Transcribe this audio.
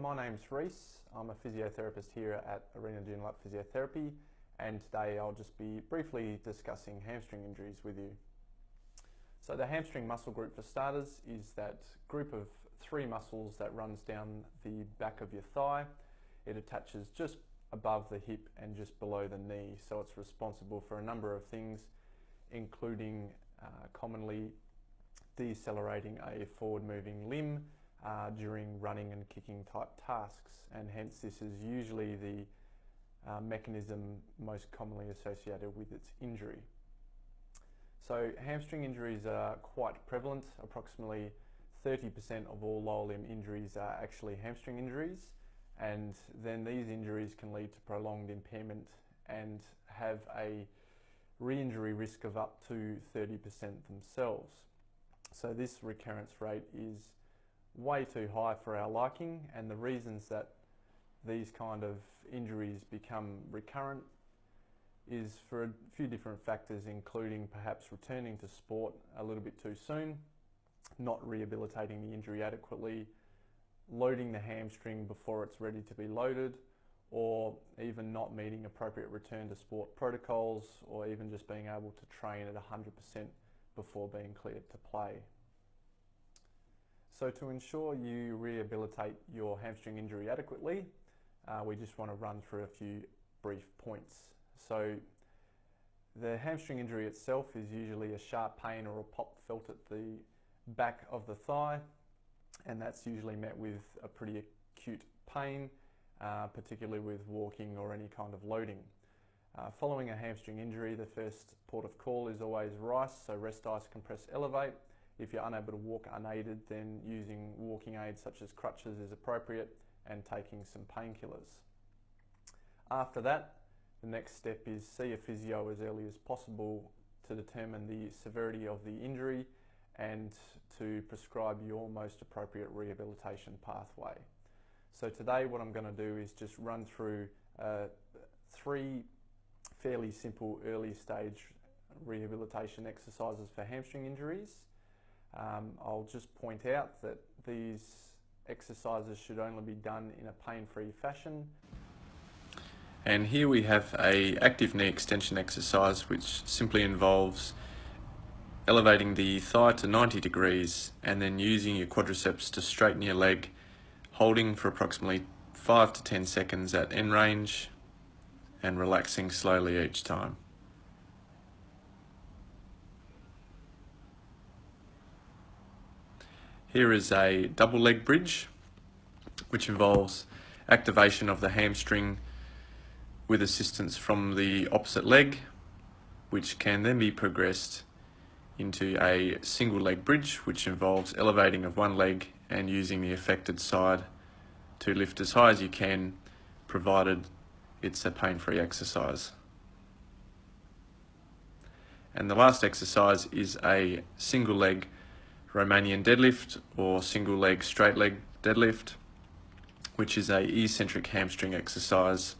my name's Rhys. I'm a physiotherapist here at Arena Joondalup Physiotherapy, and today I'll just be briefly discussing hamstring injuries with you. So the hamstring muscle group, for starters, is that group of three muscles that runs down the back of your thigh. It attaches just above the hip and just below the knee, so it's responsible for a number of things, including commonly decelerating a forward-moving limb during running and kicking type tasks, and hence this is usually the mechanism most commonly associated with its injury. So hamstring injuries are quite prevalent. Approximately 30% of all lower limb injuries are actually hamstring injuries, and then these injuries can lead to prolonged impairment and have a re-injury risk of up to 30% themselves. So this recurrence rate is way too high for our liking, and the reasons that these kind of injuries become recurrent is for a few different factors, including perhaps returning to sport a little bit too soon, not rehabilitating the injury adequately, loading the hamstring before it's ready to be loaded, or even not meeting appropriate return to sport protocols, or even just being able to train at 100% before being cleared to play. So to ensure you rehabilitate your hamstring injury adequately, we just want to run through a few brief points. So the hamstring injury itself is usually a sharp pain or a pop felt at the back of the thigh, and that's usually met with a pretty acute pain, particularly with walking or any kind of loading. Following a hamstring injury, the first port of call is always RICE, so rest, ice, compress, elevate. If you're unable to walk unaided, then using walking aids such as crutches is appropriate, and taking some painkillers. After that, the next step is see a physio as early as possible to determine the severity of the injury and to prescribe your most appropriate rehabilitation pathway. So today what I'm going to do is just run through three fairly simple early stage rehabilitation exercises for hamstring injuries. I'll just point out that these exercises should only be done in a pain-free fashion. And here we have an active knee extension exercise, which simply involves elevating the thigh to 90 degrees and then using your quadriceps to straighten your leg, holding for approximately 5 to 10 seconds at end range and relaxing slowly each time. Here is a double leg bridge, which involves activation of the hamstring with assistance from the opposite leg, which can then be progressed into a single leg bridge, which involves elevating of one leg and using the affected side to lift as high as you can, provided it's a pain-free exercise. And the last exercise is a single leg Romanian deadlift or single leg straight leg deadlift, which is a eccentric hamstring exercise